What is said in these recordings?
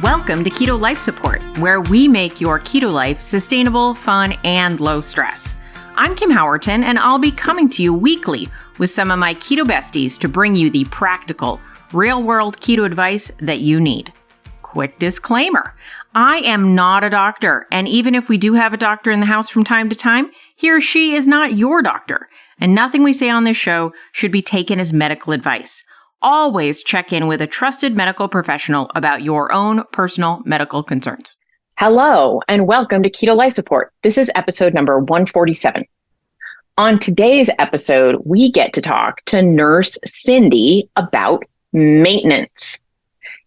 Welcome to Keto Life Support, where we make your keto life sustainable, fun, and low stress. I'm Kim Howerton, and I'll be coming to you weekly with some of my keto besties to bring you the practical, real-world keto advice that you need. Quick disclaimer, I am not a doctor, and even if we do have a doctor in the house from time to time, he or she is not your doctor, and nothing we say on this show should be taken as medical advice. Always check in with a trusted medical professional about your own personal medical concerns. Hello, and welcome to Keto Life Support. This is episode number 147. On today's episode, we get to talk to Nurse Cindy about maintenance.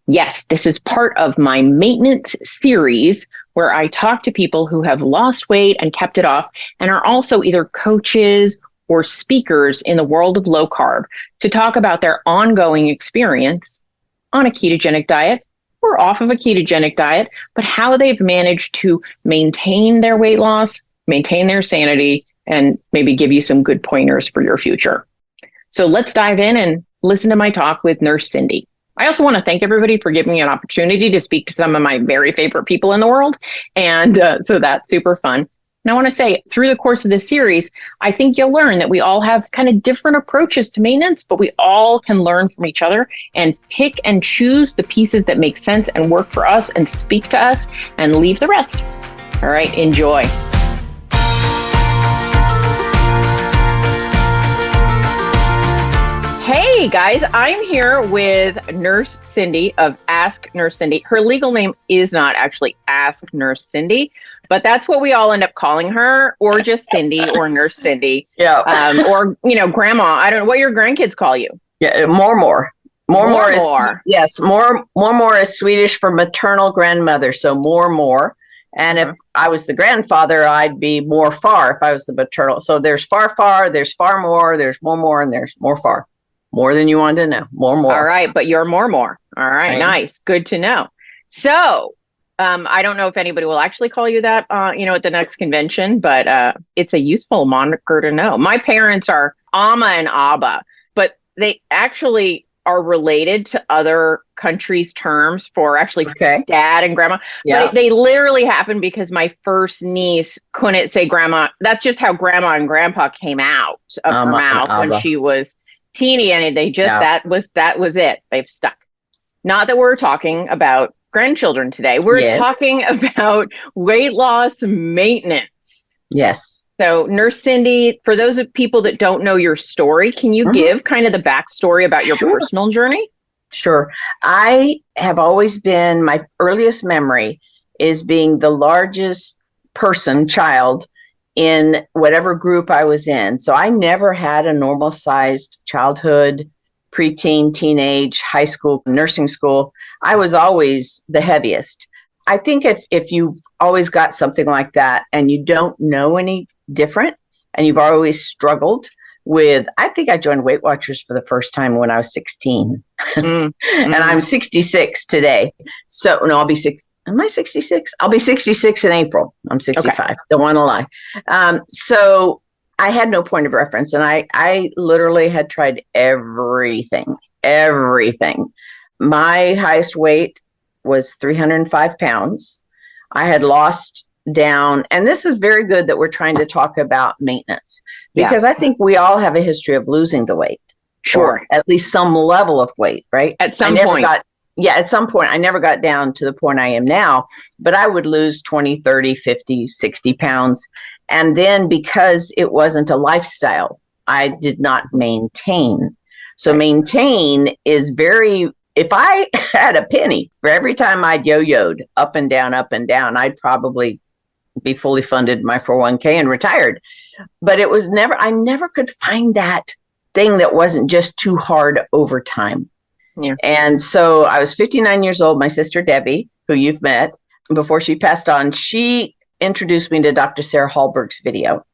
Yes, this is part of my maintenance series where I talk to people who have lost weight and kept it off and are also either coaches or speakers in the world of low carb to talk about their ongoing experience on a ketogenic diet or off of a ketogenic diet, but how they've managed to maintain their weight loss, maintain their sanity, and maybe give you some good pointers for your future. So let's dive in and listen to my talk with Nurse Cindy. I also want to thank everybody for giving me an opportunity to speak to some of my very favorite people in the world. And so that's super fun. And I want to say, through the course of this series, I think you'll learn that we all have kind of different approaches to maintenance, but we all can learn from each other and pick and choose the pieces that make sense and work for us and speak to us and leave the rest. All right, enjoy. Hey guys, I'm here with Nurse Cindy of Ask Nurse Cindy. Her legal name is not actually Ask Nurse Cindy, but that's what we all end up calling her, or just Cindy or Nurse Cindy. Yeah. Or, Grandma. I don't know what your grandkids call you. Yeah, more. Yes, more is Swedish for maternal grandmother. So more. And if I was the grandfather, I'd be more far if I was the maternal. So there's far, there's far more, there's more, and there's more far. More than you wanted to know. More. All right, but you're more. All right, nice. Good to know. So I don't know if anybody will actually call you that, at the next convention, but it's a useful moniker to know. My parents are Amma and Abba, but they actually are related to other countries' terms for actually dad and grandma. Yeah. But they literally happened because my first niece couldn't say grandma. That's just how grandma and grandpa came out of her mouth when she was teeny, and they just that was it. They've stuck. Not that we're talking about grandchildren today. We're talking about weight loss maintenance. Yes. So Nurse Cindy, for those of people that don't know your story, can you give kind of the backstory about your personal journey? Sure. I have always been, my earliest memory is being the largest child in whatever group I was in. So I never had a normal sized childhood, preteen, teenage, high school, nursing school. I was always the heaviest. I think if you've always got something like that and you don't know any different and you've always struggled with, I think I joined Weight Watchers for the first time when I was 16 and I'm 66 today. So no, I'll be 6. Am I 66? I'll be 66 in April. I'm 65. Okay. Don't want to lie. So I had no point of reference. And I literally had tried everything. My highest weight was 305 pounds. I had lost down. And this is very good that we're trying to talk about maintenance because I think we all have a history of losing the weight. Sure. At least some level of weight, right? At some point. At some point, I never got down to the point I am now, but I would lose 20, 30, 50, 60 pounds. And then because it wasn't a lifestyle, I did not maintain. So maintain is if I had a penny for every time I'd yo-yoed up and down, I'd probably be fully funded my 401k and retired. But I never could find that thing that wasn't just too hard over time. Yeah. And so I was 59 years old. My sister, Debbie, who you've met before she passed on, she introduced me to Dr. Sarah Hallberg's video.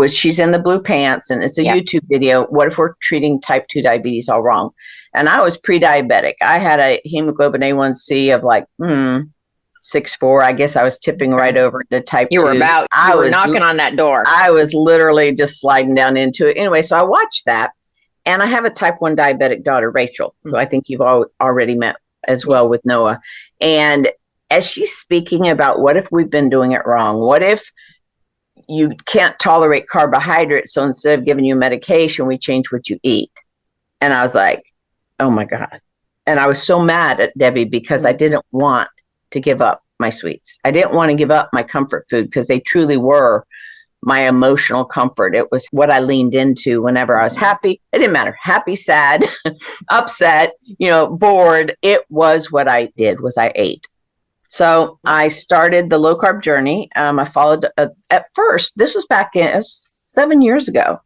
She's in the blue pants and it's a YouTube video. What if we're treating type 2 diabetes all wrong? And I was pre-diabetic. I had a hemoglobin A1C of like 6.4. I guess I was tipping right over to type 2. You were knocking on that door. I was literally just sliding down into it. Anyway, so I watched that. And I have a type 1 diabetic daughter, Rachel, who I think you've already met as well with Noah. And as she's speaking about what if we've been doing it wrong? What if you can't tolerate carbohydrates, so instead of giving you medication, we change what you eat? And I was like, oh my God. And I was so mad at Debbie because I didn't want to give up my sweets. I didn't want to give up my comfort food because they truly were my emotional comfort. It was what I leaned into whenever I was happy. It didn't matter. Happy, sad, upset, bored. It was what I did was I ate. So I started the low carb journey. I followed at first, this was back in 7 years ago.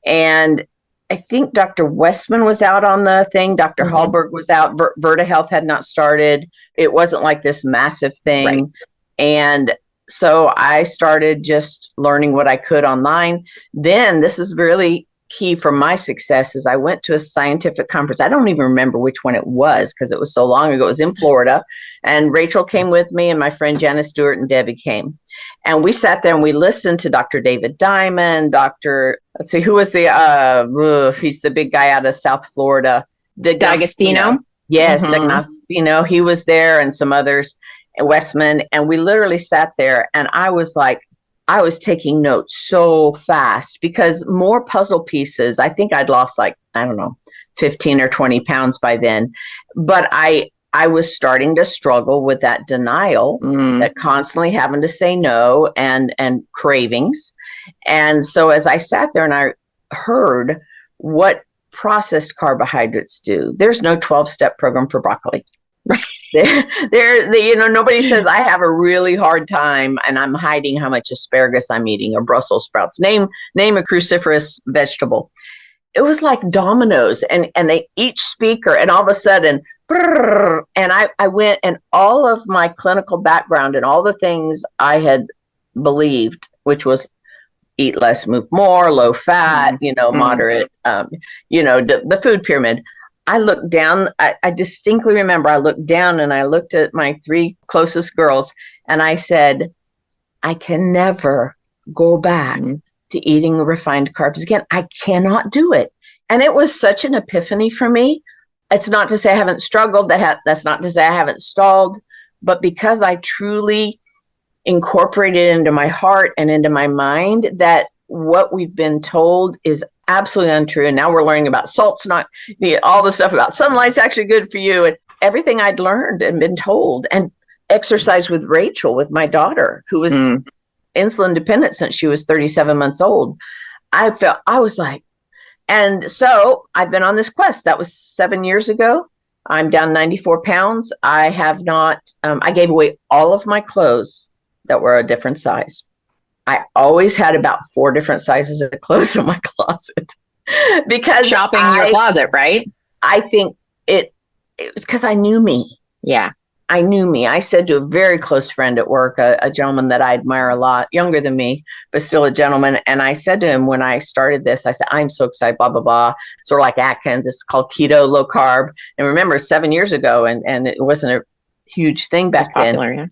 And I think Dr. Westman was out on the thing. Dr. Hallberg was out. Verta Health had not started. It wasn't like this massive thing. Right. And so I started just learning what I could online. Then this is really key for my success is I went to a scientific conference. I don't even remember which one it was because it was so long ago. It was in Florida. And Rachel came with me and my friend Janice Stewart and Debbie came. And we sat there and we listened to Dr. David Diamond, let's see, who was he's the big guy out of South Florida. D'Agostino? Yes, D'Agostino. He was there and some others, and Westman. And we literally sat there and I was taking notes so fast because more puzzle pieces. I think I'd lost 15 or 20 pounds by then. But I was starting to struggle with that denial, that constantly having to say no and cravings. And so as I sat there and I heard what processed carbohydrates do, there's no 12-step program for broccoli. Right. Nobody says I have a really hard time and I'm hiding how much asparagus I'm eating or Brussels sprouts. Name a cruciferous vegetable. It was like dominoes and they each speaker and all of a sudden, and I went and all of my clinical background and all the things I had believed, which was eat less, move more, low fat, moderate, the food pyramid. I looked down, I distinctly remember I looked down and I looked at my 3 closest girls and I said, I can never go back to eating refined carbs again. I cannot do it. And it was such an epiphany for me. It's not to say I haven't struggled. That's not to say I haven't stalled, but because I truly incorporated into my heart and into my mind that what we've been told is absolutely untrue. And now we're learning about salt's not, all the stuff about sunlight's actually good for you. And everything I'd learned and been told and exercised with Rachel, with my daughter, who was insulin dependent since she was 37 months old. I was like, and so I've been on this quest. That was 7 years ago. I'm down 94 pounds. I have not, I gave away all of my clothes that were a different size. I always had about 4 different sizes of clothes in my closet because shopping your closet, right? I think it was because I knew me. Yeah. I knew me. I said to a very close friend at work, a gentleman that I admire a lot, younger than me, but still a gentleman. And I said to him when I started this, I said, I'm so excited, blah, blah, blah. Sort of like Atkins. It's called keto, low carb. And remember, 7 years ago, and it wasn't a huge thing back then. Popular, yeah.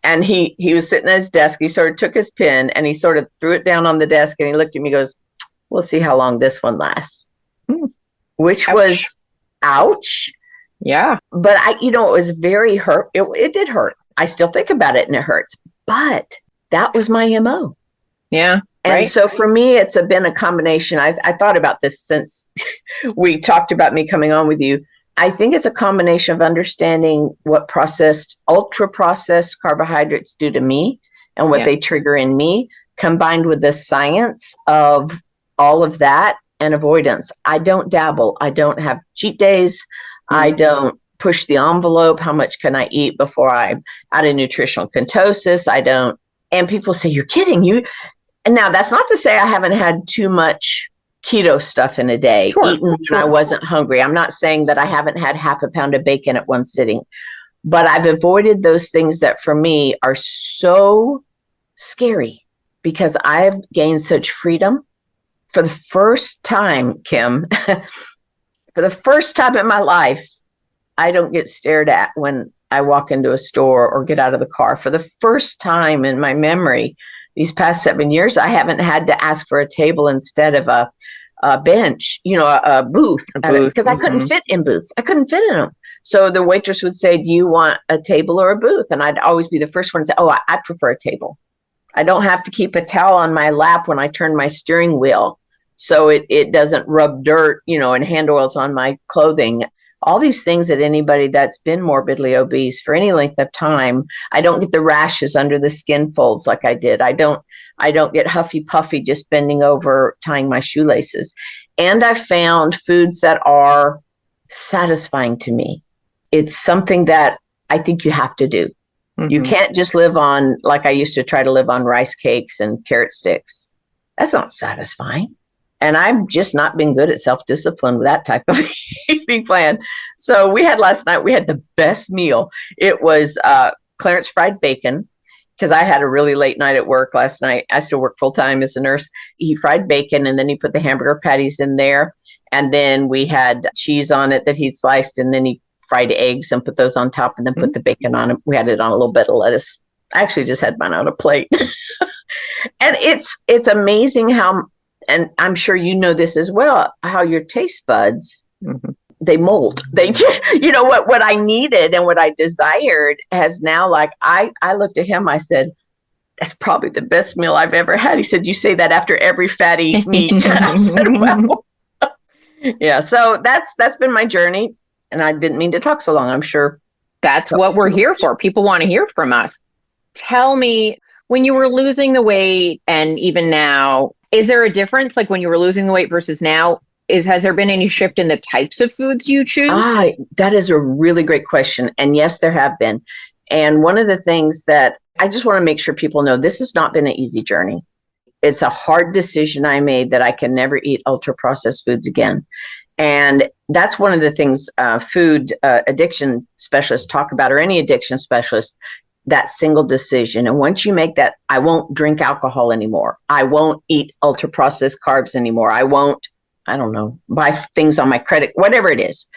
And he was sitting at his desk. He sort of took his pen and he sort of threw it down on the desk and he looked at me and goes, we'll see how long this one lasts. Which was ouch. Yeah. But it was very hurt. It did hurt. I still think about it and it hurts. But that was my MO. Yeah. And right. So for me, it's been a combination. I thought about this since we talked about me coming on with you. I think it's a combination of understanding what ultra processed carbohydrates do to me and what they trigger in me, combined with the science of all of that and avoidance. I don't dabble. I don't have cheat days. I don't push the envelope. How much can I eat before I'm out of nutritional ketosis? I don't. And people say, you're kidding. And now that's not to say I haven't had too much keto stuff in a day, eaten when I wasn't hungry. I'm not saying that I haven't had half a pound of bacon at one sitting, but I've avoided those things that for me are so scary because I've gained such freedom. For the first time, Kim, for the first time in my life, I don't get stared at when I walk into a store or get out of the car. For the first time in my memory, these past 7 years, I haven't had to ask for a table instead of a bench, a booth, because I couldn't Mm-hmm. fit in booths. I couldn't fit in them. So the waitress would say, do you want a table or a booth? And I'd always be the first one to say, oh, I prefer a table. I don't have to keep a towel on my lap when I turn my steering wheel, so it doesn't rub dirt, and hand oils on my clothing. All these things that anybody that's been morbidly obese for any length of time, I don't get the rashes under the skin folds like I did. I don't get huffy puffy just bending over tying my shoelaces. And I found foods that are satisfying to me. It's something that I think you have to do. Mm-hmm. You can't just live on, like I used to try to live on rice cakes and carrot sticks. That's not satisfying. And I've just not been good at self-discipline with that type of eating plan. So last night, we had the best meal. It was Clarence fried bacon, because I had a really late night at work last night. I still work full-time as a nurse. He fried bacon, and then he put the hamburger patties in there. And then we had cheese on it that he'd sliced, and then he fried eggs and put those on top, and then put the bacon on it. We had it on a little bit of lettuce. I actually just had mine on a plate. And it's amazing how, and I'm sure you know this as well, how your taste buds, they mold. They, what I needed and what I desired has now, like, I looked at him, I said, that's probably the best meal I've ever had. He said, you say that after every fatty meat. I said, well, yeah. So that's been my journey. And I didn't mean to talk so long. I'm sure that's what we're here for. People want to hear from us. Tell me, when you were losing the weight and even now, is there a difference? Like when you were losing the weight versus now, has there been any shift in the types of foods you choose? That is a really great question. And yes, there have been. And one of the things that I just want to make sure people know, this has not been an easy journey. It's a hard decision I made that I can never eat ultra processed foods again. And that's one of the things food addiction specialists talk about, or any addiction specialist, that single decision. And once you make that, I won't drink alcohol anymore. I won't eat ultra processed carbs anymore. I won't, buy things on my credit, whatever it is.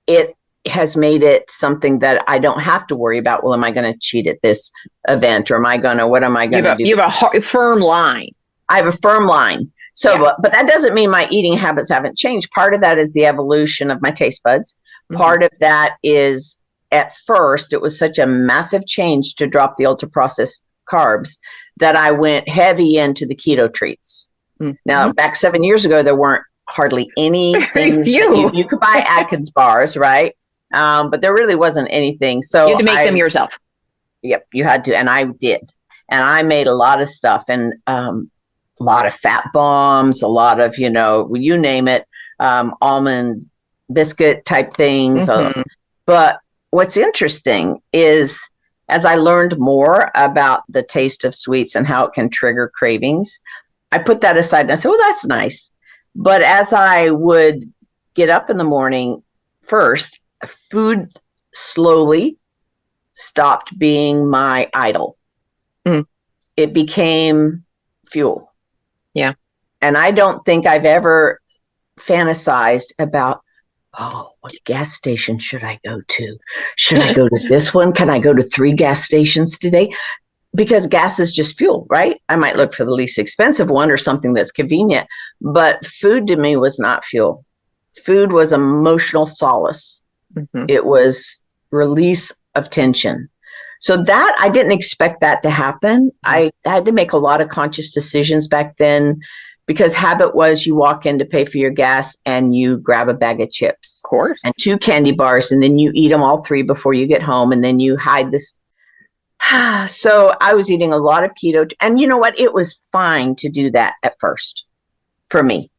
It has made it something that I don't have to worry about. Well, am I going to cheat at this event, or what am I going to do? You have a firm line. I have a firm line. So, yeah. But that doesn't mean my eating habits haven't changed. Part of that is the evolution of my taste buds. Part of that is, at first, it was such a massive change to drop the ultra processed carbs that I went heavy into the keto treats. Now, back 7 years ago, there weren't hardly any things. You could buy Atkins bars, right? But there really wasn't anything. So you had to make them yourself. Yep, you had to. And I did. And I made a lot of stuff. And a lot of fat bombs, a lot of, you name it, almond biscuit type things. But what's interesting is, as I learned more about the taste of sweets and how it can trigger cravings, I put that aside and I said, well, that's nice. But as I would get up in the morning, first, food slowly stopped being my idol. It became fuel. Yeah. And I don't think I've ever fantasized about, what gas station should I go to? Should I go to this one? Can I go to 3 gas stations today? Because gas is just fuel, right? I might look for the least expensive one or something that's convenient. But food to me was not fuel. Food was emotional solace. It was release of tension. So that, I didn't expect that to happen. I had to make a lot of conscious decisions back then, because habit was, you walk in to pay for your gas and you grab a bag of chips, of course, and 2 candy bars, and then you eat them all 3 before you get home, and then you hide this. So I was eating a lot of keto, and you know what? It was fine to do that at first for me.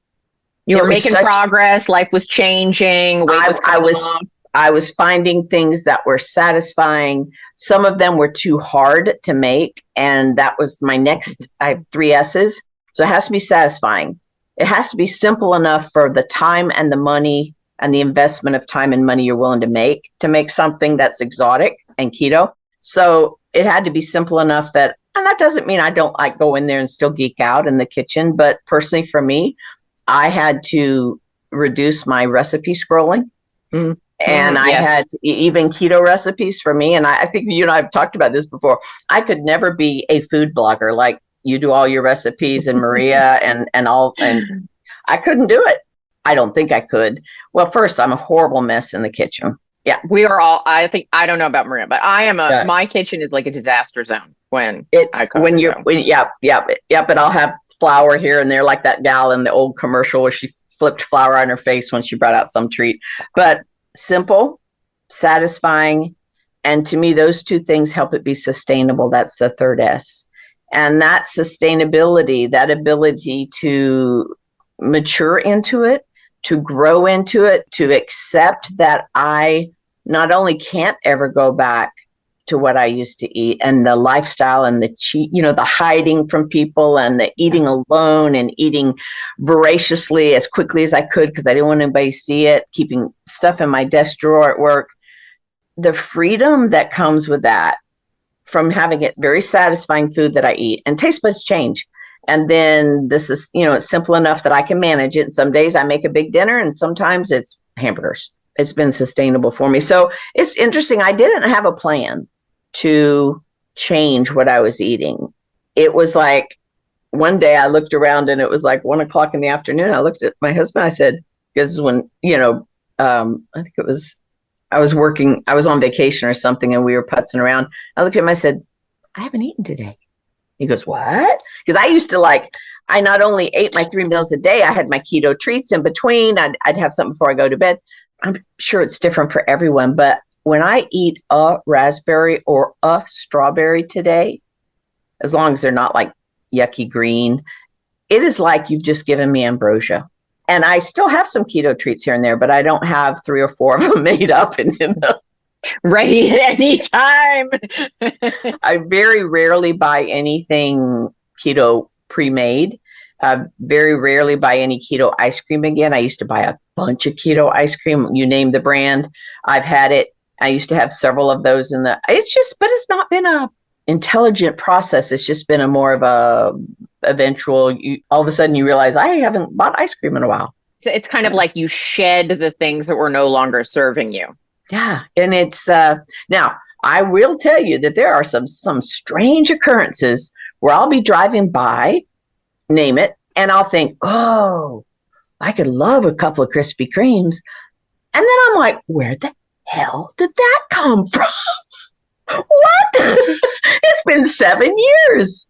You were making progress. Life was changing. I was finding things that were satisfying. Some of them were too hard to make. And that was my next, I have 3 S's. So it has to be satisfying. It has to be simple enough for the time and the money and the investment of time and money you're willing to make something that's exotic and keto. So it had to be simple enough that, and that doesn't mean I don't like go in there and still geek out in the kitchen. But personally for me, I had to reduce my recipe scrolling. And I had even keto recipes for me. And I think you and I have talked about this before. I could never be a food blogger like you do all your recipes, and Maria and all. And I couldn't do it. I don't think I could. Well, first, I'm a horrible mess in the kitchen. Yeah. We are all, I think, I don't know about Maria, but Yeah. my kitchen is like a disaster zone when I It's cook. but I'll have flour here and there, like that gal in the old commercial where she flipped flour on her face when she brought out some treat. But simple, satisfying, and to me, those two things help it be sustainable. That's the third S. And that sustainability, that ability to mature into it, to grow into it, to accept that I not only can't ever go back to what I used to eat and the lifestyle and the cheat, the hiding from people and the eating alone and eating voraciously as quickly as I could because I didn't want anybody to see it, keeping stuff in my desk drawer at work. The freedom that comes with that from having it very satisfying food that I eat, and taste buds change. And then this is, it's simple enough that I can manage it. And some days I make a big dinner and sometimes it's hamburgers. It's been sustainable for me. So it's interesting. I didn't have a plan to change what I was eating. It was like one day I looked around and it was like 1:00 in the afternoon. I looked at my husband. I said, because when, I think it was, I was on vacation or something and we were putzing around. I looked at him, I said, I haven't eaten today. He goes, what? Because I used to I not only ate my 3 meals a day, I had my keto treats in between. I'd have something before I go to bed. I'm sure it's different for everyone, but when I eat a raspberry or a strawberry today, as long as they're not like yucky green, it is like you've just given me ambrosia. And I still have some keto treats here and there, but I don't have 3 or 4 of them made up and in them. Ready at any time. I very rarely buy anything keto pre-made. Very rarely buy any keto ice cream again. I used to buy a bunch of keto ice cream. You name the brand. I've had it. I used to have several of those but it's not been a intelligent process. It's just been a more of a eventual, all of a sudden you realize I haven't bought ice cream in a while. It's kind of like you shed the things that were no longer serving you. Yeah. And it's, now I will tell you that there are some strange occurrences where I'll be driving by, name it, and I'll think, oh, I could love a couple of Krispy Kremes. And then I'm like, where the hell did that come from? What? It's been 7 years.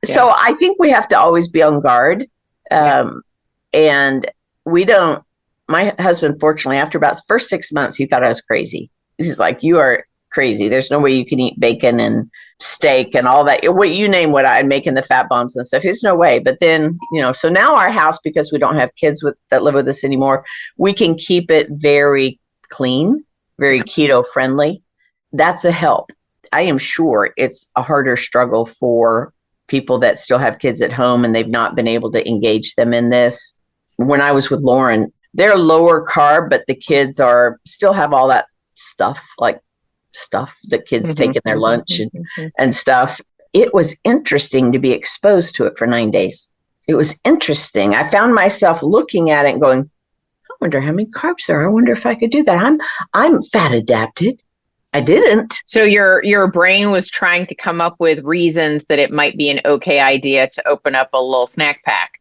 Yeah. So I think we have to always be on guard. And we don't, my husband, fortunately, after about the first 6 months, he thought I was crazy. He's like, you are crazy. There's no way you can eat bacon and steak and all that. What you name what I'm making the fat bombs and stuff. There's no way. But then, so now our house, because we don't have kids that live with us anymore, we can keep it very clean, very keto friendly. That's a help. I am sure it's a harder struggle for people that still have kids at home and they've not been able to engage them in this. When I was with Lauren, they're lower carb, but the kids still have all that stuff that kids take in their lunch and stuff. It was interesting to be exposed to it for 9 days. It was interesting. I found myself looking at it and going, I wonder how many carbs there are. I wonder if I could do that. I'm fat adapted. I didn't. So your brain was trying to come up with reasons that it might be an okay idea to open up a little snack pack.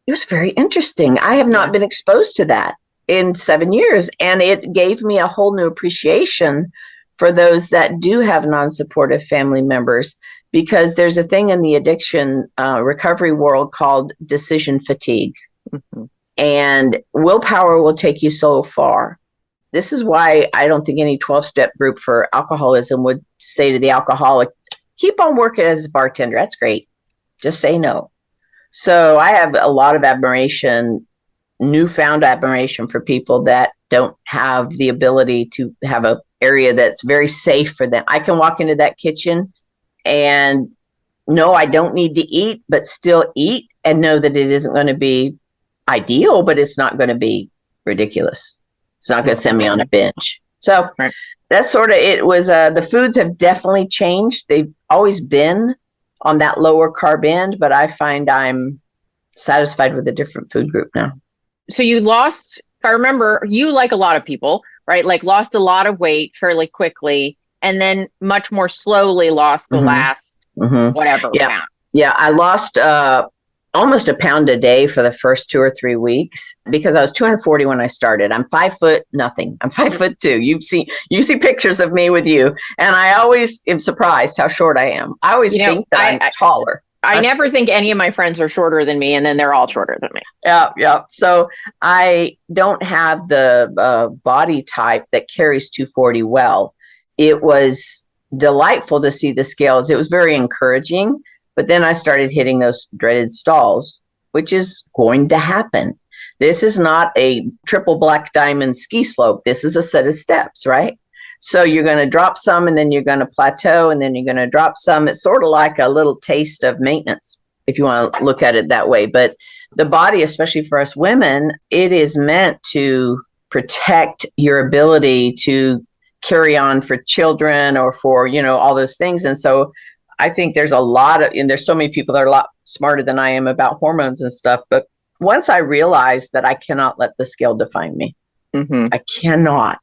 It was very interesting. I have not been exposed to that in 7 years. And it gave me a whole new appreciation for those that do have non-supportive family members, because there's a thing in the addiction recovery world called decision fatigue. Mm-hmm. And willpower will take you so far. This is why I don't think any 12-step group for alcoholism would say to the alcoholic, keep on working as a bartender. That's great. Just say no. So I have a lot of admiration, newfound admiration for people that don't have the ability to have an area that's very safe for them. I can walk into that kitchen and know I don't need to eat, but still eat and know that it isn't going to be ideal, but it's not going to be ridiculous. It's not going to send me on a binge. So that's sort of, it was, the foods have definitely changed. They've always been on that lower carb end, but I find I'm satisfied with a different food group now. So you lost, if I remember, you, like a lot of people, right? Like lost a lot of weight fairly quickly and then much more slowly lost the last whatever. Yeah. Yeah. I lost almost a pound a day for the first 2 or 3 weeks because I was 240 when I started. I'm 5 foot nothing. I'm 5'2". You see pictures of me with you, and I always am surprised how short I am. I always think that I'm taller. I never think any of my friends are shorter than me, and then they're all shorter than me. Yeah. So I don't have the body type that carries 240 well. It was delightful to see the scales. It was very encouraging. But then I started hitting those dreaded stalls, which is going to happen. This is not a triple black diamond ski slope. This is a set of steps, right? So you're going to drop some, and then you're going to plateau, and then you're going to drop some. It's sort of like a little taste of maintenance, if you want to look at it that way. But the body, especially for us women, it is meant to protect your ability to carry on for children or for, all those things. And so I think there's there's so many people that are a lot smarter than I am about hormones and stuff. But once I realized that I cannot let the scale define me, I cannot.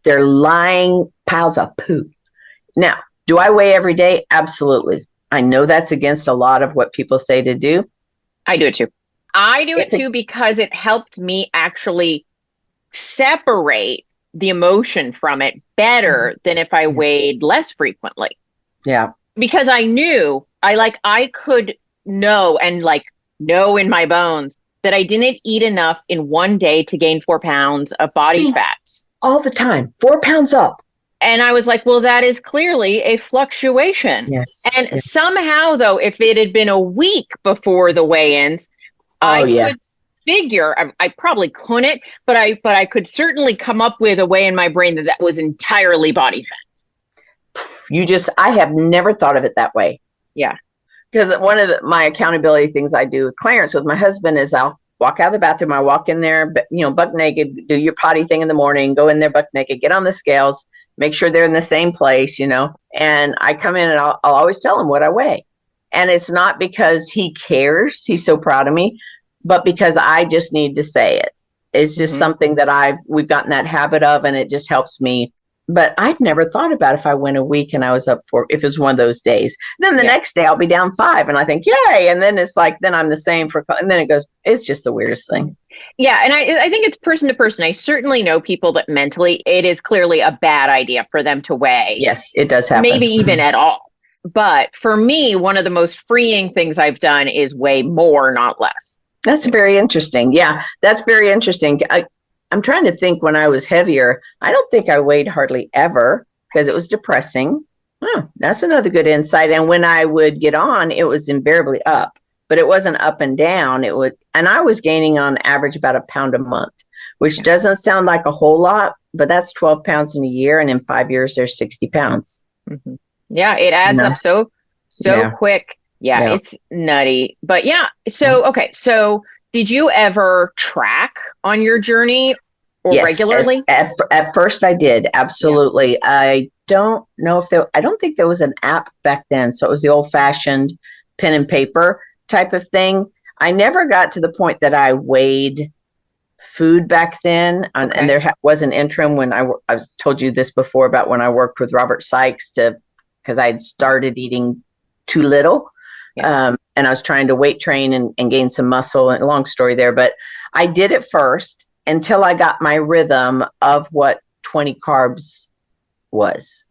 They're lying piles of poo. Now, do I weigh every day? Absolutely. I know that's against a lot of what people say to do. I do it too. I do it too because it helped me actually separate the emotion from it better than if I weighed less frequently. Yeah. Because I knew I could know in my bones that I didn't eat enough in one day to gain 4 pounds of body fat. All the time, 4 pounds up. And I was like, well, that is clearly a fluctuation. Yes. And somehow, though, if it had been a week before the weigh-ins, I could figure, I probably couldn't, but I could certainly come up with a way in my brain that was entirely body fat. I have never thought of it that way. Yeah. Because one of my accountability things I do with Clarence, with my husband, is I'll walk out of the bathroom. I walk in there, buck naked, do your potty thing in the morning, go in there buck naked, get on the scales, make sure they're in the same place, and I come in and I'll always tell him what I weigh. And it's not because he cares. He's so proud of me, but because I just need to say it. It's just something that we've gotten that habit of, and it just helps me. But I've never thought about if I went a week and I was up if it was one of those days. Then the next day I'll be down 5 and I think, yay. And then it's like, then I'm the same and then it goes, it's just the weirdest thing. Yeah. And I think it's person to person. I certainly know people that mentally it is clearly a bad idea for them to weigh. Yes, it does happen. Maybe even at all. But for me, one of the most freeing things I've done is weigh more, not less. That's very interesting. Yeah, that's very interesting. I'm trying to think when I was heavier. I don't think I weighed hardly ever because it was depressing. Oh, that's another good insight. And when I would get on, it was invariably up, but it wasn't up and down. And I was gaining on average about a pound a month, which doesn't sound like a whole lot, but that's 12 pounds in a year. And in 5 years, there's 60 pounds. Mm-hmm. Yeah, it adds up so quick. Yeah, it's nutty. But okay. So did you ever track on your journey or regularly? At first I did. Absolutely. Yeah. I don't think there was an app back then. So it was the old fashioned pen and paper type of thing. I never got to the point that I weighed food back then. Okay. And there was an interim when I've told you this before about when I worked with Robert Sykes because I'd started eating too little. Yeah. And I was trying to weight train and gain some muscle. And long story there, but I did it first until I got my rhythm of what 20 carbs was.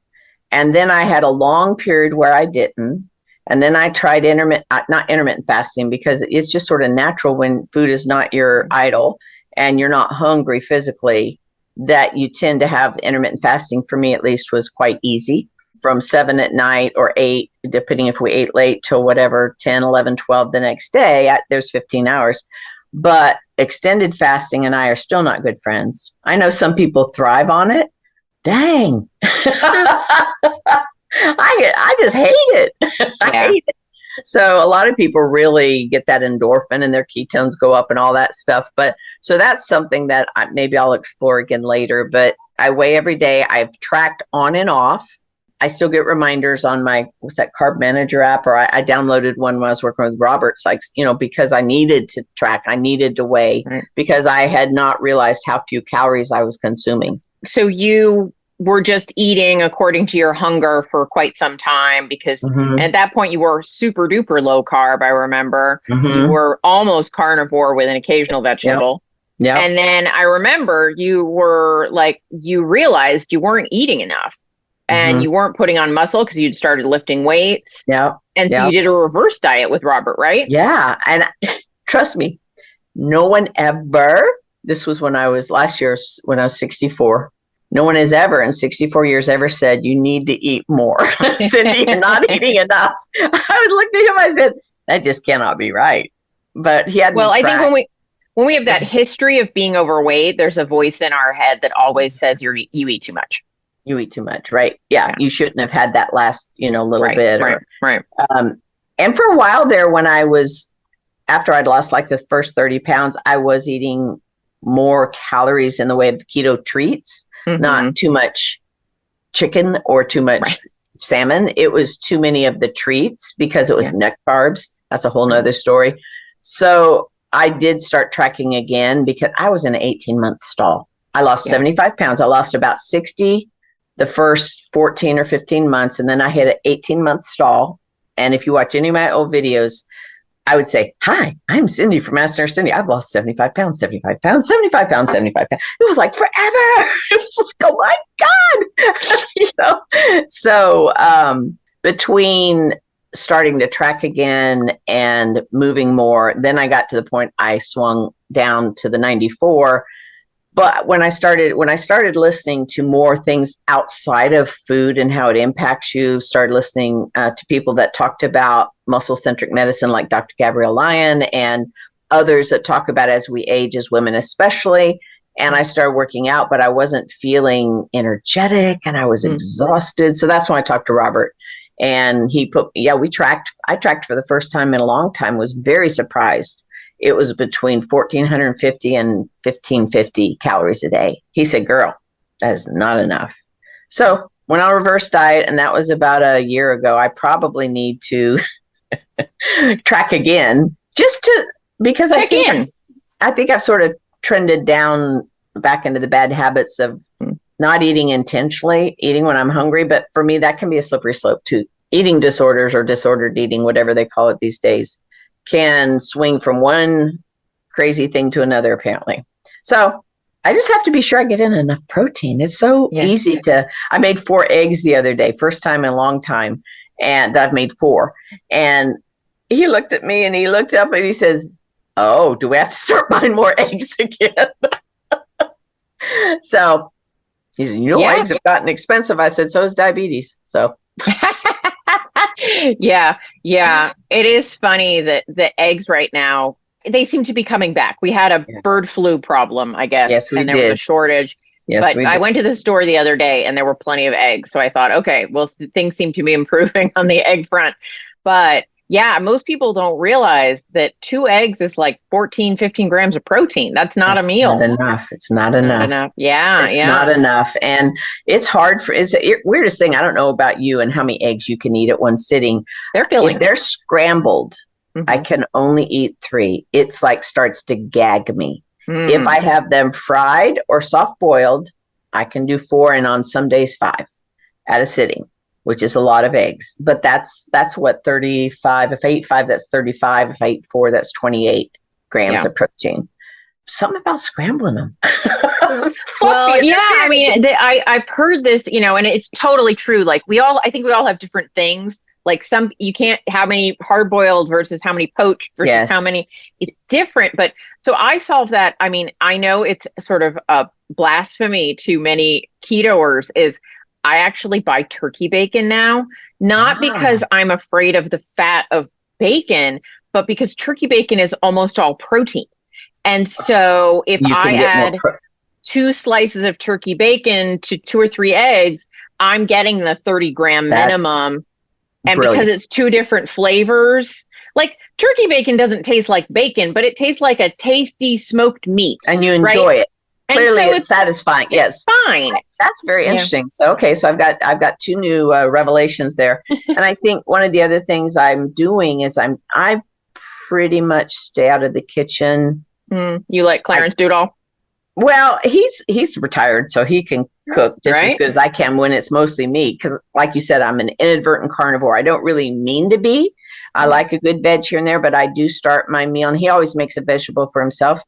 And then I had a long period where I didn't. And then I tried not intermittent fasting, because it's just sort of natural when food is not your idol and you're not hungry physically, that you tend to have intermittent fasting. For me, at least, was quite easy. From 7 at night or 8, depending if we ate late, till whatever, 10, 11, 12 the next day, there's 15 hours. But extended fasting and I are still not good friends. I know some people thrive on it. Dang. I just hate it. I hate it. So a lot of people really get that endorphin and their ketones go up and all that stuff. But so that's something that maybe I'll explore again later. But I weigh every day. I've tracked on and off. I still get reminders on my, Carb Manager app, or I downloaded one when I was working with Robert Sykes, because I needed to track, I needed to weigh, because I had not realized how few calories I was consuming. So you were just eating according to your hunger for quite some time because at that point you were super duper low carb. I remember you were almost carnivore with an occasional vegetable. Yeah. And then I remember you were like, you realized you weren't eating enough and you weren't putting on muscle because you'd started lifting weights. Yeah. And so you did a reverse diet with Robert, right? Yeah. And trust me, no one ever, this was when I was last year, when I was 64. No one has ever in 64 years ever said, you need to eat more. Cindy, you're not eating enough. I looked at him, I said, that just cannot be right. But he had I think when we have that history of being overweight, there's a voice in our head that always says you eat too much. You eat too much, right? Yeah. You shouldn't have had that last, little bit. Right. And for a while there, after I'd lost like the first 30 pounds, I was eating more calories in the way of keto treats. Not too much chicken or too much salmon. It was too many of the treats because it was net carbs. That's a whole nother story. So I did start tracking again because I was in an 18-month stall. I lost 75 pounds. I lost about 60 the first 14 or 15 months. And then I hit an 18-month stall. And if you watch any of my old videos, I would say, hi, I'm Cindy from Master Cindy. I've lost 75 pounds, 75 pounds, 75 pounds, 75 pounds. It was like forever. It was like, oh my God. So between starting to track again and moving more, then I got to the point I swung down to the 94. But when I started listening to more things outside of food and how it impacts you, started listening to people that talked about muscle-centric medicine like Dr. Gabrielle Lyon and others that talk about as we age as women especially. And I started working out, but I wasn't feeling energetic and I was exhausted. So that's when I talked to Robert. And he I tracked for the first time in a long time, was very surprised. It was between 1,450 and 1,550 calories a day. He said, girl, that is not enough. So went on a reverse diet, and that was about a year ago. I probably need to track again because I think I've sort of trended down back into the bad habits of not eating intentionally, eating when I'm hungry. But for me, that can be a slippery slope to eating disorders or disordered eating, whatever they call it these days, can swing from one crazy thing to another, apparently. So I just have to be sure I get in enough protein. It's so easy I made 4 eggs the other day, first time in a long time, and I've made 4. And he looked at me and he looked up and he says, oh, do we have to start buying more eggs again? So he said, eggs have gotten expensive. I said, so is diabetes. So Yeah. It is funny that the eggs right now, they seem to be coming back. We had a bird flu problem, I guess. Yes, we did. And there was a shortage. Yes, but I went to the store the other day and there were plenty of eggs. So I thought, okay, well, things seem to be improving on the egg front. But yeah, most people don't realize that 2 eggs is like 14, 15 grams of protein. That's not a meal. It's not enough. Yeah. It's not enough. And it's hard it's the weirdest thing. I don't know about you and how many eggs you can eat at one sitting. If they're scrambled, I can only eat 3. It's like starts to gag me. If I have them fried or soft boiled, I can do 4 and on some days 5 at a sitting, which is a lot of eggs. But that's what 35. If I eat 5, that's 35. If I eat 4, that's 28 grams of protein. Something about scrambling them. Well, yeah, I mean, I've heard this, and it's totally true. Like I think we all have different things. Like you can't, how many hard boiled versus how many poached versus how many, it's different. But so I solved that. I mean, I know it's sort of a blasphemy to many ketoers is I actually buy turkey bacon now, not because I'm afraid of the fat of bacon, but because turkey bacon is almost all protein. And so if I add 2 slices of turkey bacon to 2 or 3 eggs, I'm getting the 30 gram minimum. And because it's 2 different flavors, like turkey bacon doesn't taste like bacon, but it tastes like a tasty smoked meat. And you enjoy it. Clearly, it's satisfying. Yes, fine. That's very interesting. So, so I've got 2 new revelations there, and I think one of the other things I'm doing is I pretty much stay out of the kitchen. You like Clarence Doodle? Well, he's retired, so he can cook just as good as I can when it's mostly me. Because, like you said, I'm an inadvertent carnivore. I don't really mean to be. I like a good veg here and there, but I do start my meal, and he always makes a vegetable for himself.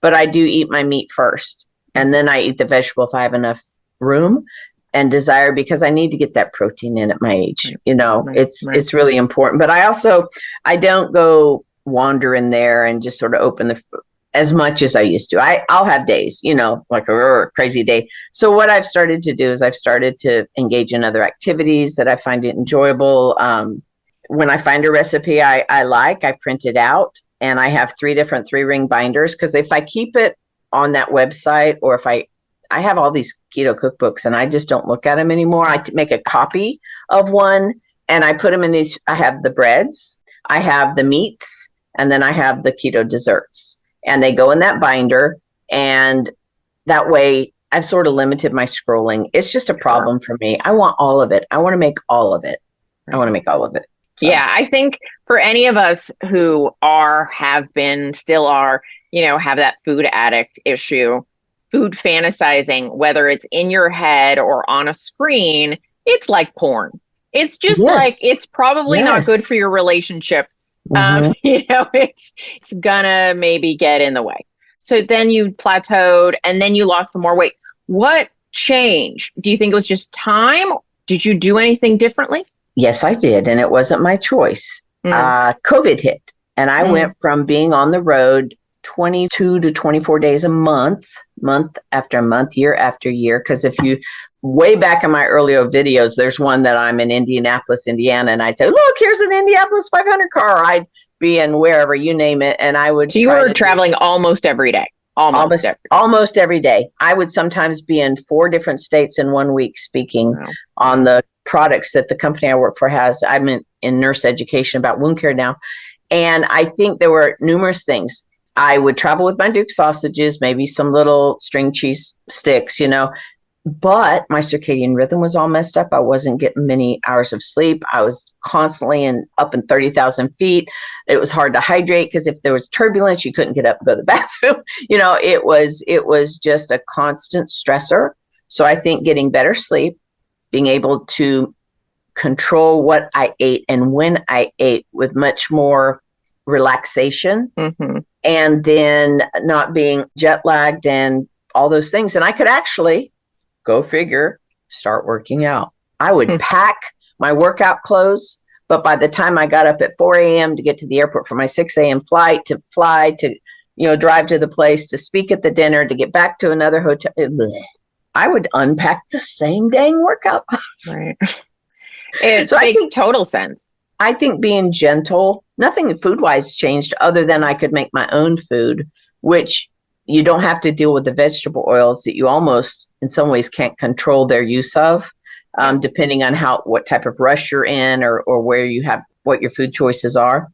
But I do eat my meat first, and then I eat the vegetable if I have enough room and desire, because I need to get that protein in at my age. It's really important. But I don't go wander in there and just sort of open the as much as I used to. I'll have days, like a crazy day. So what I've started to do is I've started to engage in other activities that I find enjoyable. When I find a recipe I print it out, and I have 3 different 3-ring binders, because if I keep it on that website, or if I have all these keto cookbooks and I just don't look at them anymore, I make a copy of one and I put them in these. I have the breads, I have the meats, and then I have the keto desserts. And they go in that binder, and that way I've sort of limited my scrolling. It's just a problem for me. I want all of it. I want to make all of it. So. Yeah, I think for any of us who have been, still are, have that food addict issue, food fantasizing, whether it's in your head or on a screen, it's like porn. It's just like, it's probably not good for your relationship. Mm-hmm. It's gonna maybe get in the way. So then you plateaued, and then you lost some more weight. What changed? Do you think it was just time? Did you do anything differently? Yes, I did. And it wasn't my choice. COVID hit, and I went from being on the road 22 to 24 days a month after month, year after year. Because if you way back in my earlier videos, there's one that I'm in Indianapolis, Indiana, and I'd say, look, here's an Indianapolis 500 car. I'd be in wherever, you name it. And I would. So you were traveling almost every day. Almost every day. I would sometimes be in 4 different states in 1 week speaking on the products that the company I work for has. I'm in nurse education about wound care now. And I think there were numerous things. I would travel with my Duke sausages, maybe some little string cheese sticks, but my circadian rhythm was all messed up. I wasn't getting many hours of sleep. I was constantly up in 30,000 feet. It was hard to hydrate, because if there was turbulence, you couldn't get up and go to the bathroom. It was just a constant stressor. So I think getting better sleep, being able to control what I ate and when I ate with much more relaxation, and then not being jet lagged and all those things. And I could actually, go figure, start working out. I would pack my workout clothes, but by the time I got up at 4 a.m. to get to the airport for my 6 a.m. flight, to fly to, drive to the place, to speak at the dinner, to get back to another hotel, I would unpack the same dang workout clothes. Right. It makes total sense. I think being gentle, nothing food-wise changed other than I could make my own food, which you don't have to deal with the vegetable oils that you almost, in some ways, can't control their use of, depending on what type of rush you're in, or where you have, what your food choices are.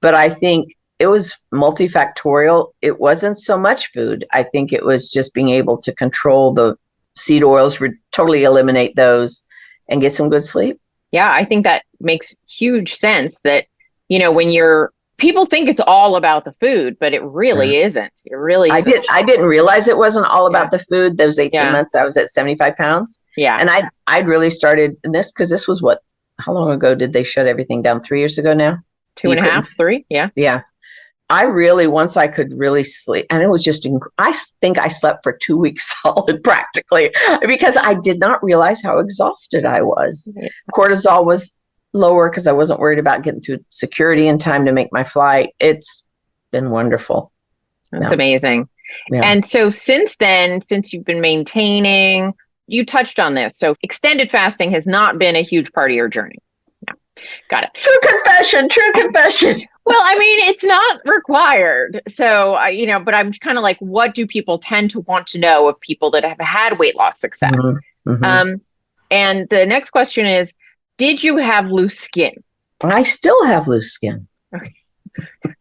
But I think it was multifactorial. It wasn't so much food. I think it was just being able to control the seed oils, totally eliminate those, and get some good sleep. Yeah, I think that makes huge sense that, when people think it's all about the food, but it really isn't. It really isn't. I didn't realize it wasn't all about the food. Those 18 months I was at 75 pounds. Yeah. And I'd really started in this, because this was how long ago did they shut everything down? 3 years ago now? 2.5, 3. Yeah. Yeah. I really, once I could really sleep, and it was just, I think I slept for 2 weeks solid practically, because I did not realize how exhausted I was. Cortisol was lower because I wasn't worried about getting through security in time to make my flight. It's been wonderful. That's amazing. Yeah. And so since then, since you've been maintaining, you touched on this. So extended fasting has not been a huge part of your journey. Yeah. Got it. True confession. Well, I mean, it's not required. So, but I'm kind of like, what do people tend to want to know of people that have had weight loss success? And the next question is, did you have loose skin? I still have loose skin. Okay.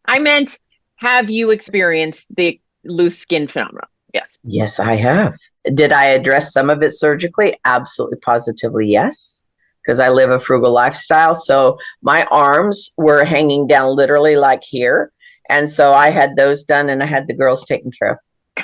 I meant, have you experienced the loose skin phenomenon? Yes. Yes, I have. Did I address some of it surgically? Absolutely, positively, yes. Because I live a frugal lifestyle. So my arms were hanging down literally like here. And so I had those done, and I had the girls taken care of.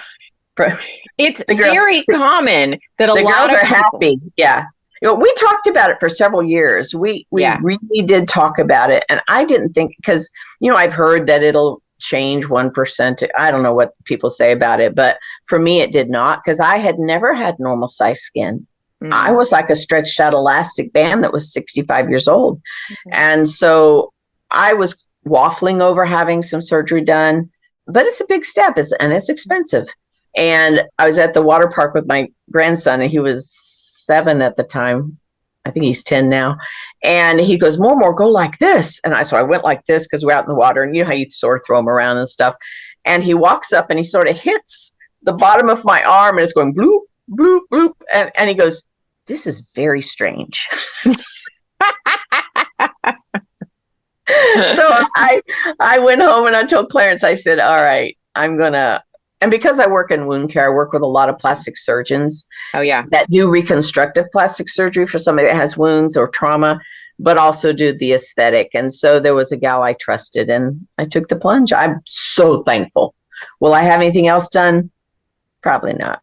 It's very common that a the lot girls of are people, happy. Yeah. We talked about it for several years. We really did talk about it. And I didn't think, because, I've heard that it'll change 1%. I don't know what people say about it, but for me, it did not, because I had never had normal size skin. Mm-hmm. I was like a stretched out elastic band that was 65 years old. Mm-hmm. And so I was waffling over having some surgery done, but it's a big step, and it's expensive. And I was at the water park with my grandson, and he was 7 at the time. I think he's 10 now. And he goes, more, go like this. And so I went like this, because we're out in the water, and you know how you sort of throw them around and stuff. And he walks up and he sort of hits the bottom of my arm, and it's going bloop, bloop, bloop. And he goes, this is very strange. So I went home and I told Clarence, I said, all right, and because I work in wound care, I work with a lot of plastic surgeons. Oh, yeah. That do reconstructive plastic surgery for somebody that has wounds or trauma, but also do the aesthetic. And so there was a gal I trusted, and I took the plunge. I'm so thankful. Will I have anything else done? Probably not.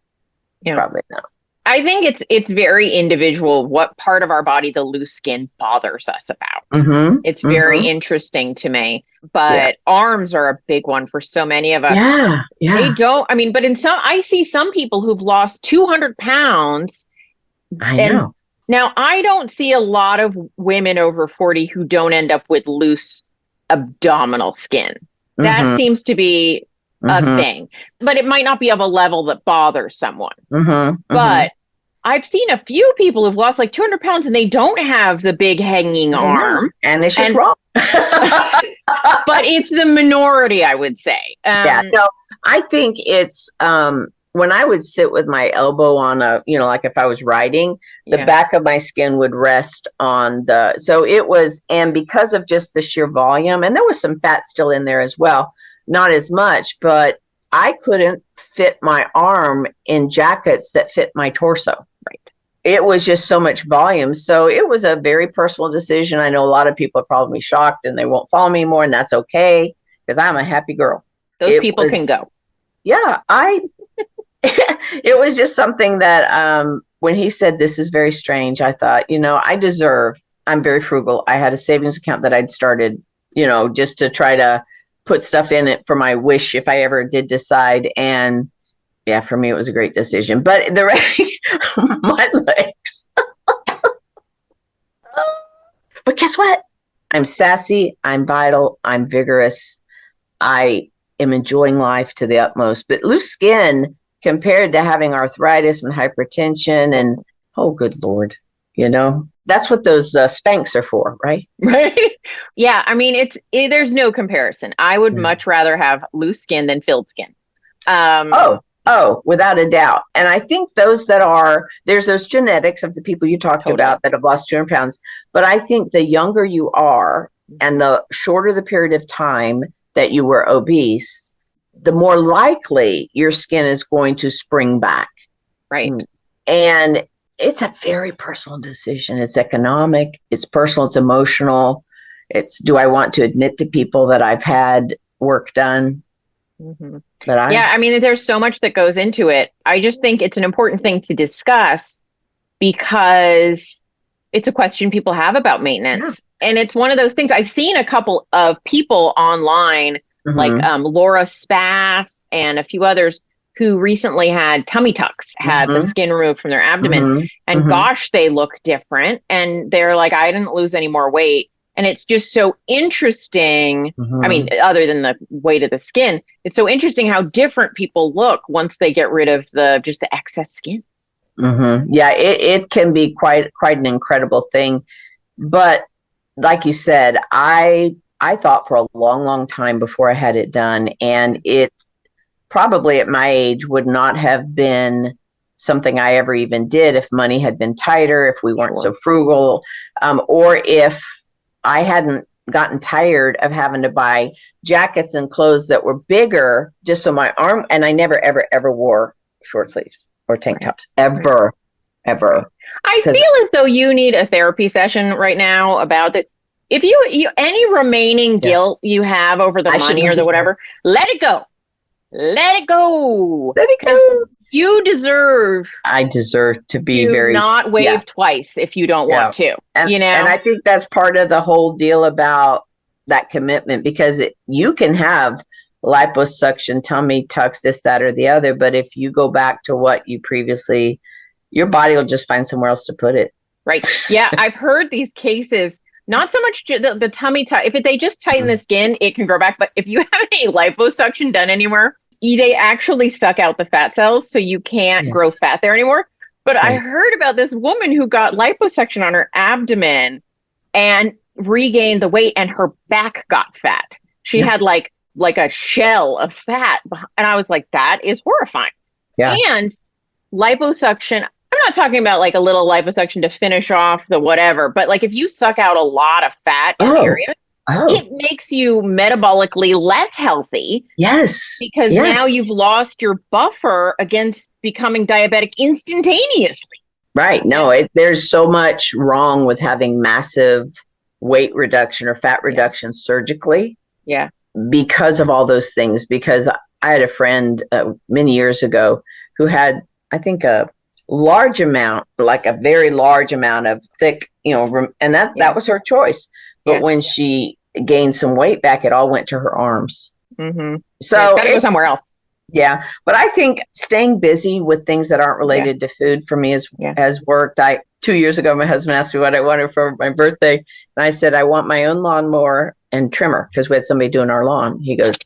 Yeah. Probably not. I think it's very individual what part of our body the loose skin bothers us about. Mm-hmm. It's very interesting to me. But arms are a big one for so many of us. Yeah. They don't, but I see some people who've lost 200 pounds. I know. Now, I don't see a lot of women over 40 who don't end up with loose abdominal skin. That seems to be a thing, but it might not be of a level that bothers someone. But I've seen a few people who've lost like 200 pounds and they don't have the big hanging arm. And it's just wrong. But it's the minority, I would say. I think it's when I would sit with my elbow on like if I was writing, the back of my skin would rest on so it was, and because of just the sheer volume, and there was some fat still in there as well, not as much, but I couldn't fit my arm in jackets that fit my torso. Right. It was just so much volume. So it was a very personal decision. I know a lot of people are probably shocked and they won't follow me anymore, and that's okay, because I'm a happy girl. Those people can go. Yeah. It was just something that when he said, this is very strange, I thought, I'm very frugal. I had a savings account that I'd started, just to try to put stuff in it for my wish if I ever did decide. And yeah, for me, it was a great decision. But the rest, my legs. But guess what? I'm sassy. I'm vital. I'm vigorous. I am enjoying life to the utmost. But loose skin compared to having arthritis and hypertension and, oh, good Lord, that's what those Spanx are for, right? Right. Yeah. There's no comparison. I would much rather have loose skin than filled skin. Oh, without a doubt. And I think there's those genetics of the people you talked about that have lost 200 pounds. But I think the younger you are and the shorter the period of time that you were obese, the more likely your skin is going to spring back. Right. And it's a very personal decision. It's economic, it's personal, it's emotional. Do I want to admit to people that I've had work done? Mm-hmm. There's so much that goes into it. I just think it's an important thing to discuss because it's a question people have about maintenance. Yeah. And it's one of those things. I've seen a couple of people online, like Laura Spath and a few others, who recently had tummy tucks, had the skin removed from their abdomen. And gosh, they look different. And they're like, I didn't lose any more weight. And it's just so interesting. Other than the weight of the skin, it's so interesting how different people look once they get rid of the excess skin. Yeah, it can be quite an incredible thing. But like you said, I thought for a long, long time before I had it done. And it probably at my age would not have been something I ever even did if money had been tighter, if we weren't so frugal, or if I hadn't gotten tired of having to buy jackets and clothes that were bigger just so my arm, and I never, ever, ever wore short sleeves or tank tops, ever. I feel as though you need a therapy session right now about it. If you any remaining guilt you have over the money or the whatever, let it go. let it go. Let it go. You deserve I deserve to be to not wave twice if you don't want to. And, you know? And I think that's part of the whole deal about that commitment, because you can have liposuction, tummy tucks, this, that, or the other. But if you go back to what you previously, your body will just find somewhere else to put it. Right. Yeah. I've heard these cases, not so much the tummy tuck. If they just tighten the skin, it can grow back. But if you have any liposuction done anywhere, they actually suck out the fat cells. So you can't grow fat there anymore. But I heard about this woman who got liposuction on her abdomen and regained the weight, and her back got fat. She had like a shell of fat. And I was like, that is horrifying. Yeah. And liposuction, I'm not talking about like a little liposuction to finish off the whatever, but like if you suck out a lot of fat in the area, it makes you metabolically less healthy. Yes. Because now you've lost your buffer against becoming diabetic instantaneously. Right. No, there's so much wrong with having massive weight reduction or fat reduction surgically. Yeah. Because of all those things. Because I had a friend many years ago who had, I think, a large amount, like a very large amount of thick, and that was her choice. But when she gained some weight back, it all went to her arms. Mm-hmm. So it's got to go somewhere else. Yeah. But I think staying busy with things that aren't related to food for me has worked. 2 years ago, my husband asked me what I wanted for my birthday. And I said, I want my own lawnmower and trimmer, because we had somebody doing our lawn. He goes,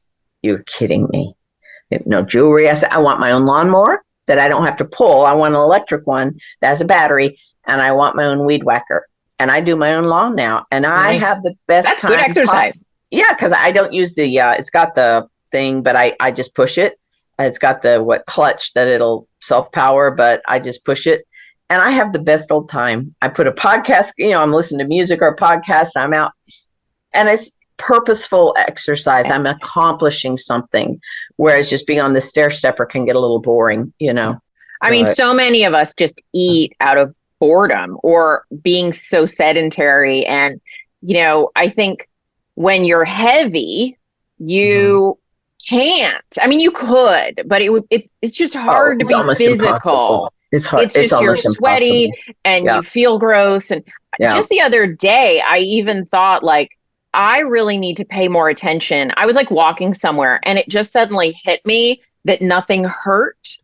you're kidding me. No jewelry. I said, I want my own lawnmower that I don't have to pull. I want an electric one that has a battery, and I want my own weed whacker. And I do my own lawn now. And I have the best time. That's good exercise. Yeah, because I don't use the, it's got the thing, but I just push it. It's got the clutch that it'll self-power, but I just push it. And I have the best old time. I put a podcast, I'm listening to music or a podcast, and I'm out. And it's purposeful exercise. I'm accomplishing something. Whereas just being on the stair stepper can get a little boring, I mean, so many of us just eat out of boredom or being so sedentary. And, I think when you're heavy, you can't. I mean, you could, but it's just hard to be physical. Impossible. It's hard. It's just you're sweaty and you feel gross. And just the other day, I even thought I really need to pay more attention. I was walking somewhere, and it just suddenly hit me that nothing hurt.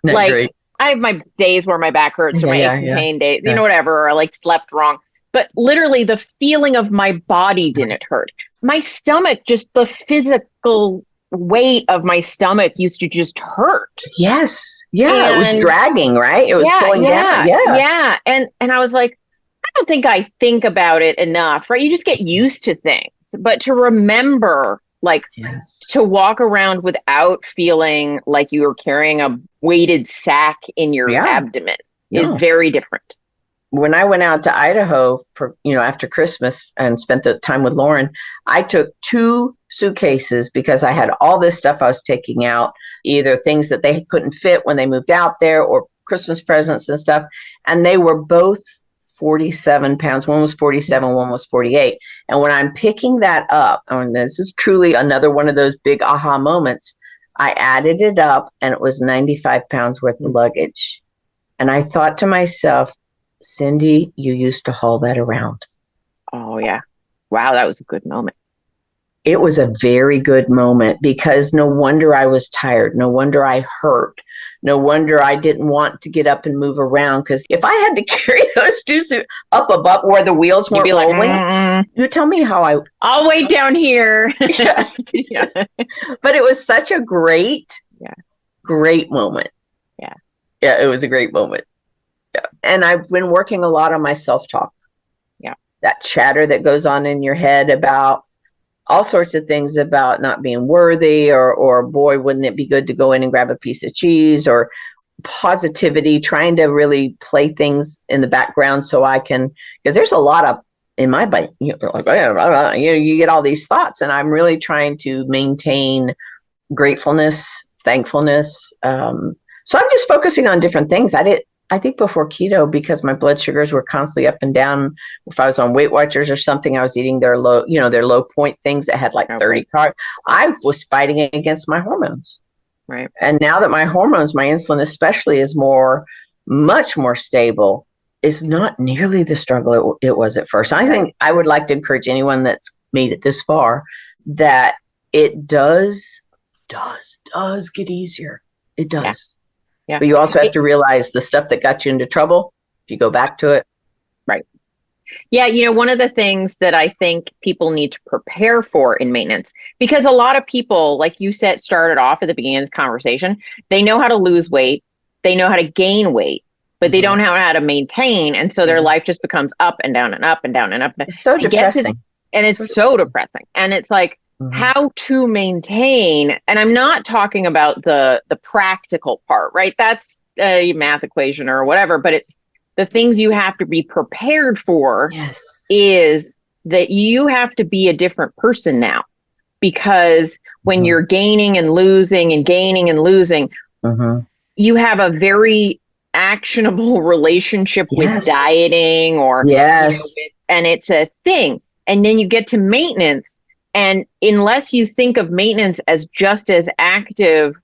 Great. I have my days where my back hurts or my aches and pain days, whatever, or I slept wrong. But literally the feeling of my body didn't hurt. My stomach, just the physical weight of my stomach used to just hurt. Yes. Yeah. It was dragging, right? It was pulling down. Yeah. And I was like, I don't think I think about it enough, right? You just get used to things. But to remember, to walk around without feeling like you were carrying a weighted sack in your abdomen is very different. When I went out to Idaho for, after Christmas and spent the time with Lauren, I took 2 suitcases because I had all this stuff I was taking out, either things that they couldn't fit when they moved out there or Christmas presents and stuff. And they were both 47 pounds. One was 47, one was 48. And when I'm picking that up, and this is truly another one of those big aha moments, I added it up and it was 95 pounds worth of luggage. And I thought to myself, Cindy, you used to haul that around. Oh, yeah. Wow, that was a good moment. It was a very good moment, because no wonder I was tired. No wonder I hurt. No wonder I didn't want to get up and move around. Because if I had to carry those 2 up above where the wheels weren't rolling, you tell me how I'll wait down here. But it was such a great moment. Yeah, it was a great moment. Yeah. And I've been working a lot on my self-talk. Yeah. That chatter that goes on in your head about all sorts of things, about not being worthy, or boy, wouldn't it be good to go in and grab a piece of cheese, or positivity, trying to really play things in the background so I can, because there's a lot of in my body, you get all these thoughts, and I'm really trying to maintain gratefulness, thankfulness. So I'm just focusing on different things. I think before keto, because my blood sugars were constantly up and down, if I was on Weight Watchers or something, I was eating their low point things that had 30 carbs. I was fighting against my hormones. Right. And now that my hormones, my insulin especially, is much more stable, it's not nearly the struggle it was at first. I think I would like to encourage anyone that's made it this far that it does get easier. It does. Yeah. But you also have to realize the stuff that got you into trouble, if you go back to it. Right. Yeah, one of the things that I think people need to prepare for in maintenance, because a lot of people, like you said, started off at the beginning of this conversation, they know how to lose weight, they know how to gain weight, but they don't know how to maintain. And so their life just becomes up and down and up and down and up. It's so depressing. And it's so depressing. And it's like how to maintain. And I'm not talking about the practical part, right? That's a math equation or whatever, but it's the things you have to be prepared for is that you have to be a different person now, because when you're gaining and losing and gaining and losing, you have a very actionable relationship with dieting or, and it's a thing. And then you get to maintenance. And unless you think of maintenance as just as active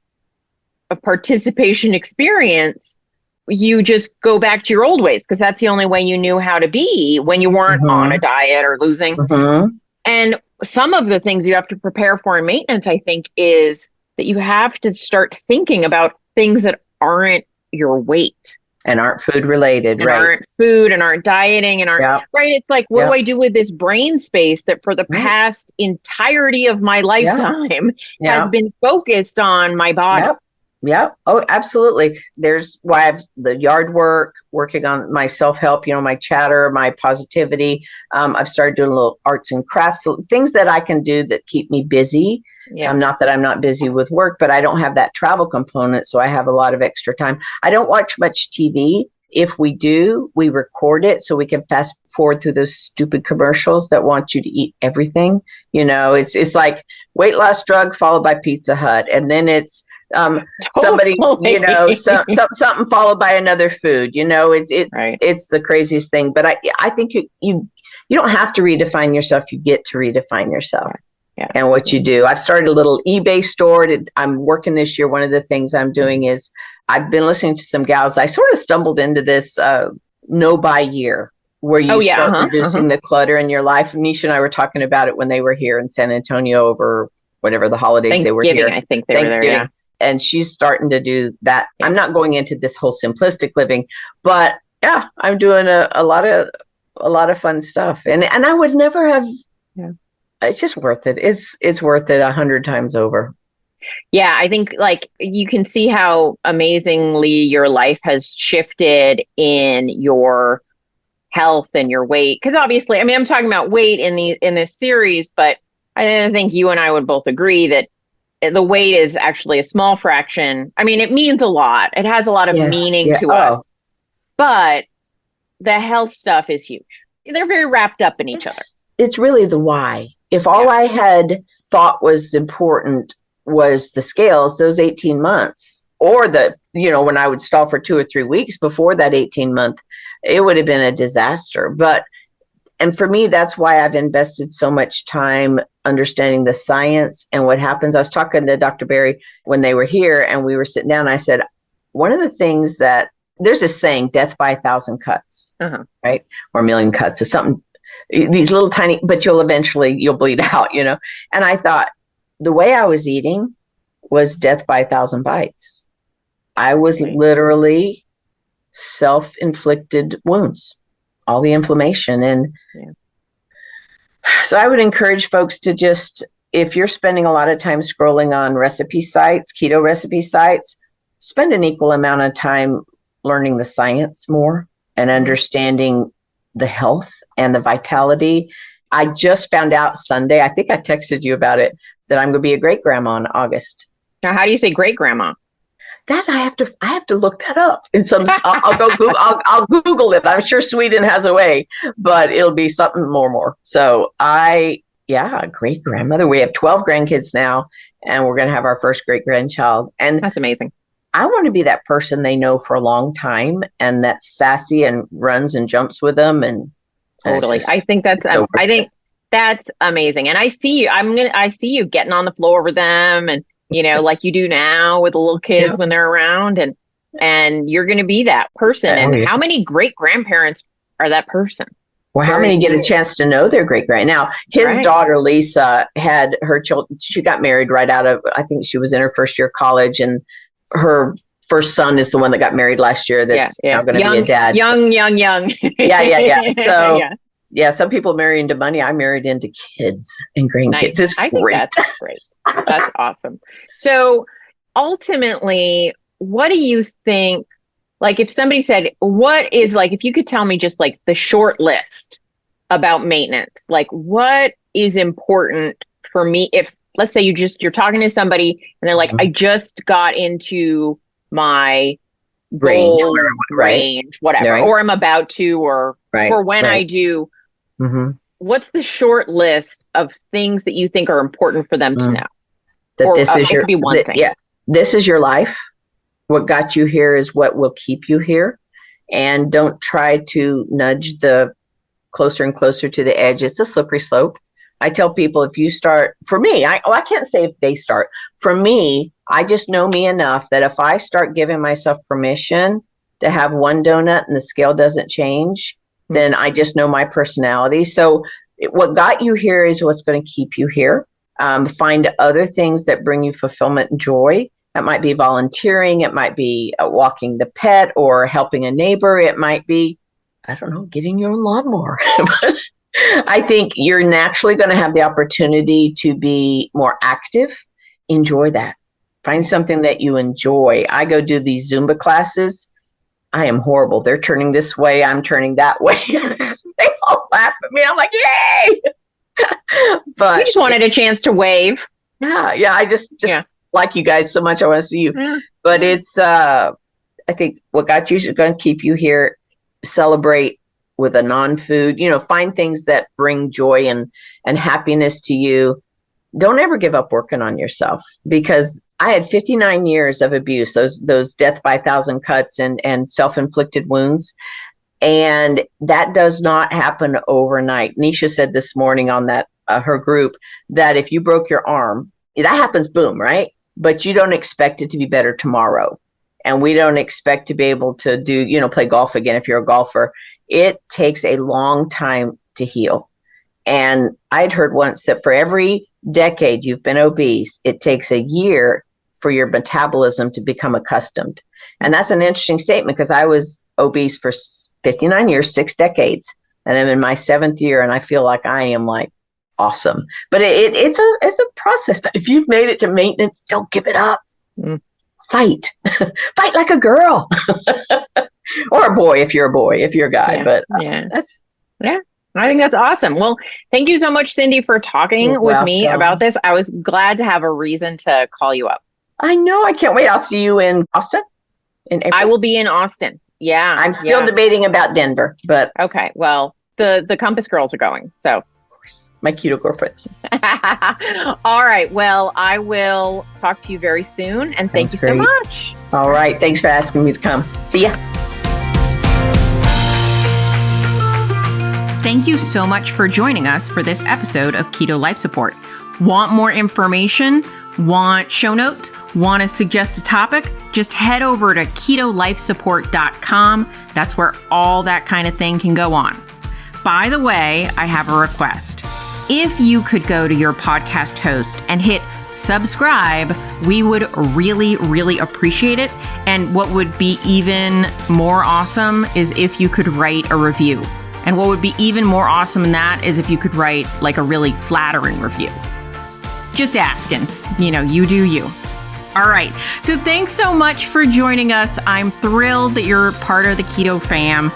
a participation experience, you just go back to your old ways, because that's the only way you knew how to be when you weren't on a diet or losing. And some of the things you have to prepare for in maintenance, I think, is that you have to start thinking about things that aren't your weight. And aren't food related, and aren't food and aren't dieting and aren't, right? It's like, what do I do with this brain space that for the past entirety of my lifetime has been focused on my body? Oh, absolutely. There's why I've the yard work, working on my self-help, my chatter, my positivity. I've started doing a little arts and crafts, things that I can do that keep me busy. Not that I'm not busy with work, but I don't have that travel component. So I have a lot of extra time. I don't watch much TV. If we do, we record it so we can fast forward through those stupid commercials that want you to eat everything. It's like weight loss drug followed by Pizza Hut. And then it's somebody, something followed by another food. It's the craziest thing. But I think you don't have to redefine yourself. You get to redefine yourself. And what you do. I've started a little eBay store. I'm working this year. One of the things I'm doing is I've been listening to some gals. I sort of stumbled into this no buy year where you start reducing the clutter in your life. Nisha and I were talking about it when they were here in San Antonio over whatever the holidays they were here. I think they were there. And she's starting to do that. I'm not going into this whole simplistic living, but I'm doing a lot of fun stuff. And I would never have. It's just worth it. It's worth it 100 times over. Yeah, I think like you can see how amazingly your life has shifted in your health and your weight. Because obviously, I'm talking about weight in this series, but I think you and I would both agree that the weight is actually a small fraction. It means a lot. It has a lot of meaning to us. But the health stuff is huge. They're very wrapped up in each other. It's really the why. If all I had thought was important was the scales, those 18 months, or when I would stall for 2 or 3 weeks before that 18-month, it would have been a disaster. And for me, that's why I've invested so much time understanding the science and what happens. I was talking to Dr. Berry when they were here and we were sitting down. And I said, one of the things that there's a saying, death by 1,000 cuts, right? Or a million cuts is something. These little tiny, but you'll bleed out, And I thought the way I was eating was death by 1,000 bites. I was literally self-inflicted wounds, all the inflammation. And so I would encourage folks to just, if you're spending a lot of time scrolling on recipe sites, keto recipe sites, spend an equal amount of time learning the science more and understanding the health and the vitality. I just found out Sunday, I think I texted you about it, that I'm going to be a great grandma in August. Now, how do you say great grandma? That I have to look that up. I'll Google it. I'm sure Sweden has a way, but it'll be something more. So great grandmother. We have 12 grandkids now, and we're going to have our first great grandchild. And that's amazing. I want to be that person they know for a long time, and that's sassy and runs and jumps with them. And totally. I think that's amazing. And I see you. I see you getting on the floor with them and like you do now with the little kids when they're around, and you're going to be that person. And how many great grandparents are that person? Well, how many get a chance to know their great grand? Now, his daughter, Lisa, had her children. She got married right out of, I think she was in her first year of college, and her first son is the one that got married last year. That's now going to be a dad. Young. Yeah. So, some people marry into money. I married into kids and grandkids. Nice. It's I great. think that's great. That's awesome. So ultimately, what do you think, like if somebody said, what is like, if you could tell me just like the short list about maintenance, like what is important for me? If let's say you're talking to somebody and they're like, I just got into my Range, whatever, or I'm about to, or for when I do, what's the short list of things that you think are important for them to know? That this is your, this is your life. What got you here is what will keep you here. And don't try to nudge the closer and closer to the edge. It's a slippery slope. I tell people, if you start, for me, I can't say if they start. For me, I just know me enough that if I start giving myself permission to have one donut and the scale doesn't change, then I just know my personality. So what got you here is what's going to keep you here. Find other things that bring you fulfillment and joy. It might be volunteering. It might be walking the pet or helping a neighbor. It might be, I don't know, getting your own lawnmower. I think you're naturally going to have the opportunity to be more active. Enjoy that. Find something that you enjoy. I go do these Zumba classes. I am horrible. They're turning this way. I'm turning that way. They all laugh at me. I'm like, yay! But you just wanted a chance to wave. Yeah. I just like you guys so much. I want to see you. Yeah. But it's, I think what got you is going to keep you here. Celebrate with a non-food, find things that bring joy and happiness to you. Don't ever give up working on yourself, because I had 59 years of abuse, those death by 1,000 cuts and self-inflicted wounds. And that does not happen overnight. Nisha said this morning on that her group that if you broke your arm, that happens, boom, right? But you don't expect it to be better tomorrow. And we don't expect to be able to do, play golf again if you're a golfer. It takes a long time to heal. And I'd heard once that for every decade you've been obese, it takes a year for your metabolism to become accustomed. And that's an interesting statement, because I was obese for 59 years, 6 decades. And I'm in my 7th year, and I feel like I am like awesome. But it's a process. But if you've made it to maintenance, don't give it up. Fight like a girl. Or a boy if you're a boy, if you're a guy. But I think that's awesome. Well, thank you so much, Cindy, for talking with me about this. I was glad to have a reason to call you up. I know. I can't wait. I'll see you in Austin in April. I will be in Austin. Yeah. I'm still debating about Denver, but okay. Well, the Compass girls are going. So of course, my keto girlfriends. All right. Well, I will talk to you very soon. And thank you so much. All right. Thanks for asking me to come. See ya. Thank you so much for joining us for this episode of Keto Life Support. Want more information? Want show notes? Want to suggest a topic? Just head over to ketolifesupport.com. That's where all that kind of thing can go on. By the way, I have a request. If you could go to your podcast host and hit subscribe, we would really, really appreciate it. And what would be even more awesome is if you could write a review. And what would be even more awesome than that is if you could write like a really flattering review. Just asking, you do you. All right. So thanks so much for joining us. I'm thrilled that you're part of the Keto fam.